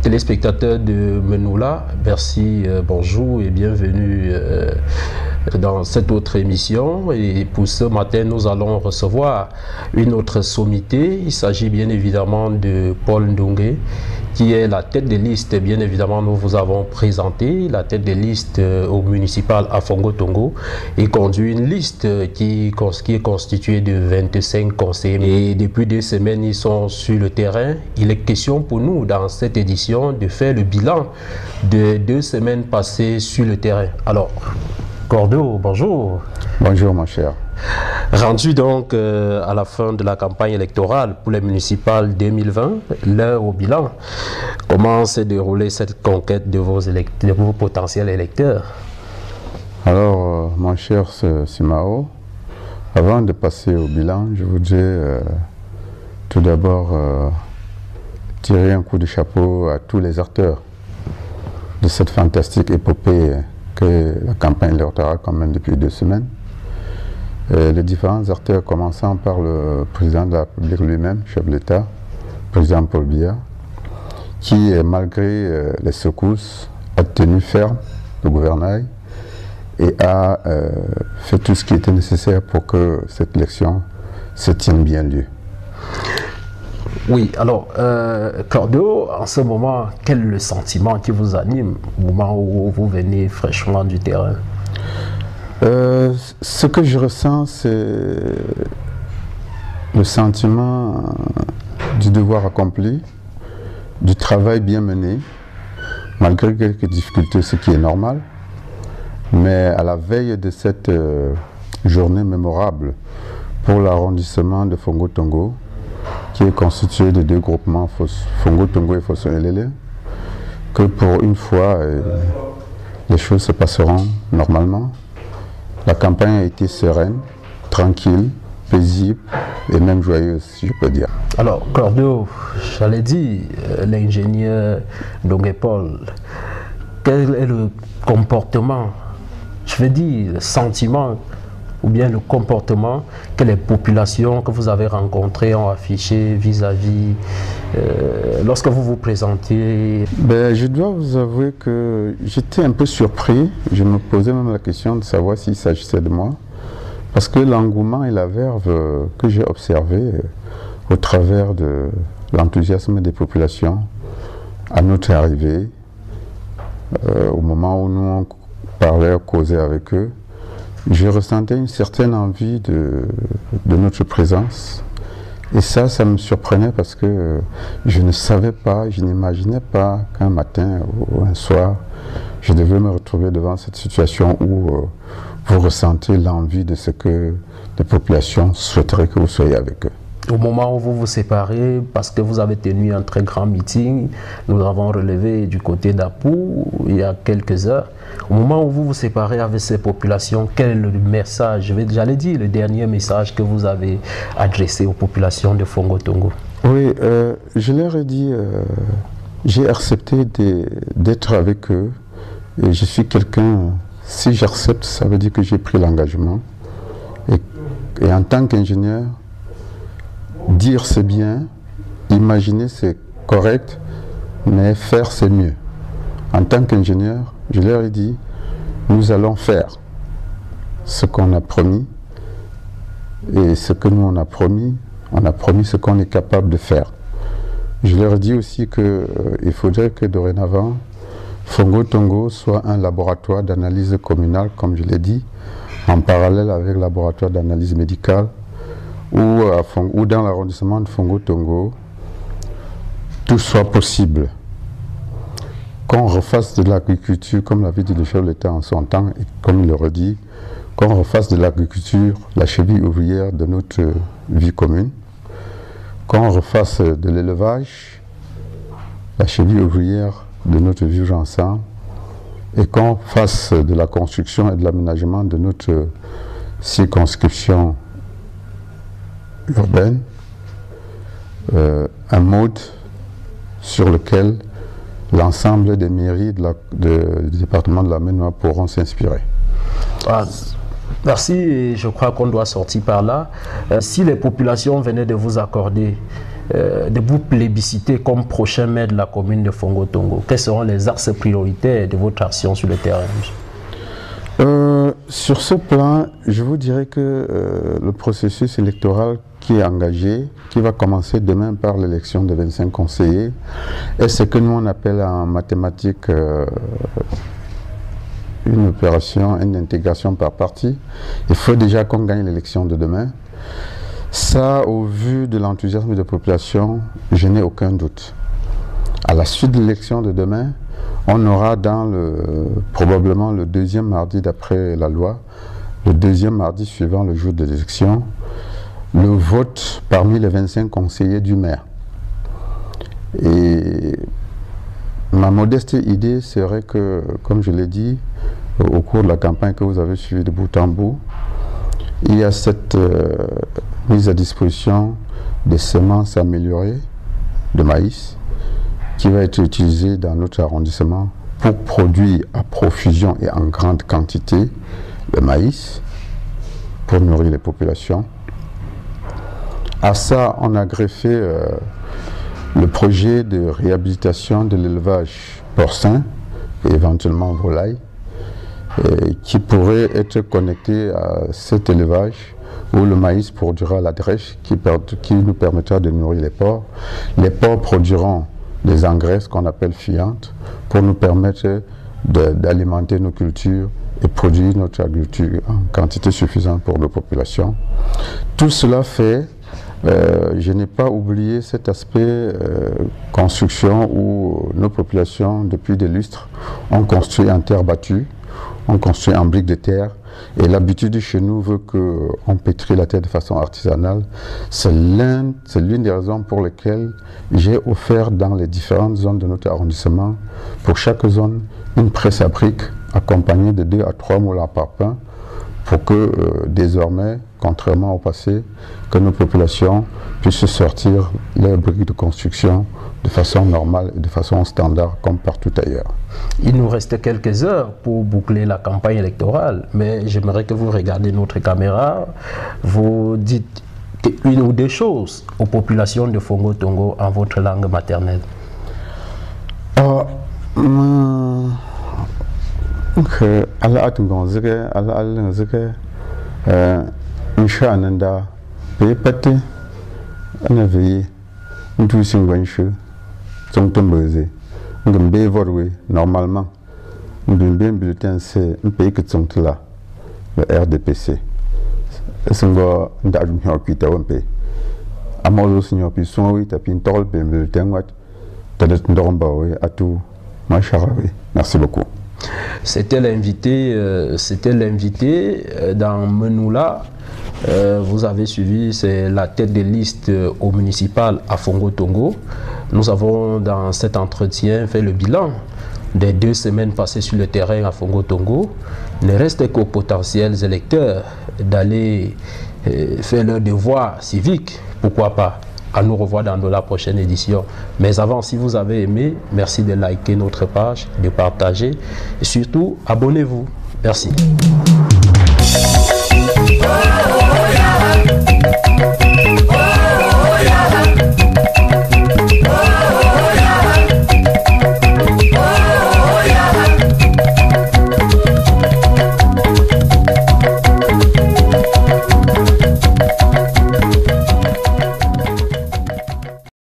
Téléspectateurs de Menoula, merci, bonjour et bienvenue dans cette autre émission. Et pour ce matin, nous allons recevoir une autre sommité. Il s'agit bien évidemment de Paul Ndongé, qui est la tête de liste. Bien évidemment, nous vous avons présenté la tête de liste au municipal à Fongo-Tongo et conduit une liste qui est constituée de 25 conseillers. Et depuis 2 semaines, ils sont sur le terrain. Il est question pour nous, dans cette édition, de faire le bilan de 2 semaines passées sur le terrain. Alors, Cordeau, bonjour. Bonjour mon cher. Rendu donc à la fin de la campagne électorale pour les municipales 2020, l'heure au bilan, comment s'est déroulée cette conquête de vos potentiels électeurs? Alors mon cher Simao, avant de passer au bilan, je voudrais tout d'abord tirer un coup de chapeau à tous les acteurs de cette fantastique épopée que la campagne électorale commence depuis 2 semaines. Les différents acteurs, commençant par le président de la République lui-même, chef de l'État, président Paul Biya, qui, malgré les secousses, a tenu ferme le gouvernail et a fait tout ce qui était nécessaire pour que cette élection se tienne bien lieu. Oui, alors, Cordeau, en ce moment, quel est le sentiment qui vous anime au moment où vous venez fraîchement du terrain? Ce que je ressens, c'est le sentiment du devoir accompli, du travail bien mené, malgré quelques difficultés, ce qui est normal. Mais à la veille de cette journée mémorable pour l'arrondissement de Fongo-Tongo, qui est constitué de 2 groupements, Fongo-Tongo et Fosso-Elele, que pour une fois, les choses se passeront normalement. La campagne a été sereine, tranquille, paisible et même joyeuse, si je peux dire. Alors, Cordeau, j'allais dire, l'ingénieur Ndongé Paul, quel est le comportement, je veux dire, le sentiment ou bien le comportement que les populations que vous avez rencontrées ont affiché vis-à-vis lorsque vous vous présentiez? Je dois vous avouer que j'étais un peu surpris. Je me posais même la question de savoir s'il s'agissait de moi. Parce que l'engouement et la verve que j'ai observé au travers de l'enthousiasme des populations à notre arrivée, au moment où nous on parlait, causait avec eux, je ressentais une certaine envie de notre présence. Et ça me surprenait parce que je ne savais pas, je n'imaginais pas qu'un matin ou un soir, je devais me retrouver devant cette situation où vous ressentez l'envie de ce que les populations souhaiteraient que vous soyez avec eux. Au moment où vous vous séparez, parce que vous avez tenu un très grand meeting, nous avons relevé du côté d'Apou il y a quelques heures. Au moment où vous vous séparez avec ces populations, quel est le message, j'allais dire le dernier message que vous avez adressé aux populations de Fongo-Tongo? Oui, je leur ai dit, j'ai accepté d'être avec eux et je suis quelqu'un, si j'accepte, ça veut dire que j'ai pris l'engagement. Et en tant qu'ingénieur, dire c'est bien, imaginer c'est correct, mais faire c'est mieux. En tant qu'ingénieur, je leur ai dit, nous allons faire ce qu'on a promis et ce que nous on a promis ce qu'on est capable de faire. Je leur ai dit aussi qu'il faudrait que dorénavant, Fongo-Tongo soit un laboratoire d'analyse communale, comme je l'ai dit, en parallèle avec le laboratoire d'analyse médicale, ou dans l'arrondissement de Fongo-Tongo, tout soit possible. Qu'on refasse de l'agriculture, comme l'avait dit le chef de l'État en son temps, et comme il le redit, qu'on refasse de l'agriculture la cheville ouvrière de notre vie commune, qu'on refasse de l'élevage la cheville ouvrière de notre vivre ensemble, et qu'on fasse de la construction et de l'aménagement de notre circonscription urbaine un mode sur lequel l'ensemble des mairies du département de la Maine-Noire pourront s'inspirer. Ah, merci, et je crois qu'on doit sortir par là. Si les populations venaient de vous accorder, de vous plébisciter comme prochain maire de la commune de Fongo-Tongo, quels seront les axes prioritaires de votre action sur le terrain? Sur ce plan, je vous dirais que le processus électoral qui est engagé, qui va commencer demain par l'élection de 25 conseillers, est ce que nous on appelle en mathématiques une opération, une intégration par parti. Il faut déjà qu'on gagne l'élection de demain. Ça, au vu de l'enthousiasme de la population, je n'ai aucun doute. À la suite de l'élection de demain, on aura probablement le deuxième mardi d'après la loi, le deuxième mardi suivant le jour de l'élection, le vote parmi les 25 conseillers du maire. Et ma modeste idée serait que, comme je l'ai dit, au cours de la campagne que vous avez suivie de bout en bout, il y a cette mise à disposition des semences améliorées de maïs qui va être utilisée dans notre arrondissement pour produire à profusion et en grande quantité le maïs pour nourrir les populations. À ça, on a greffé le projet de réhabilitation de l'élevage porcin et éventuellement volaille qui pourrait être connecté à cet élevage où le maïs produira la drèche qui nous permettra de nourrir les porcs. Les porcs produiront des engrais, ce qu'on appelle fientes, pour nous permettre d'alimenter nos cultures et produire notre agriculture en quantité suffisante pour nos populations. Tout cela fait, je n'ai pas oublié cet aspect construction où nos populations, depuis des lustres, ont construit en terre battue, ont construit en briques de terre. Et l'habitude chez nous veut qu'on pétrit la terre de façon artisanale. C'est l'une des raisons pour lesquelles j'ai offert dans les différentes zones de notre arrondissement, pour chaque zone, une presse à briques accompagnée de 2 à 3 moulins par pain, pour que désormais, contrairement au passé, que nos populations puissent sortir leurs briques de construction de façon normale et de façon standard comme partout ailleurs. Il nous reste quelques heures pour boucler la campagne électorale, mais j'aimerais que vous regardiez notre caméra, vous dites une ou deux choses aux populations de Fongo-Tongo en votre langue maternelle. Normalement, un bulletin c'est un pays que sont là, le RDPC. C'est un merci beaucoup. C'était l'invité dans Menoula. Vous avez suivi, c'est la tête de liste au municipal à Fongo-Tongo. Nous avons dans cet entretien fait le bilan des 2 semaines passées sur le terrain à Fongo-Tongo. Il ne reste qu'aux potentiels électeurs d'aller faire leur devoir civique, pourquoi pas. À nous revoir dans la prochaine édition. Mais avant, si vous avez aimé, merci de liker notre page, de partager et surtout, abonnez-vous. Merci.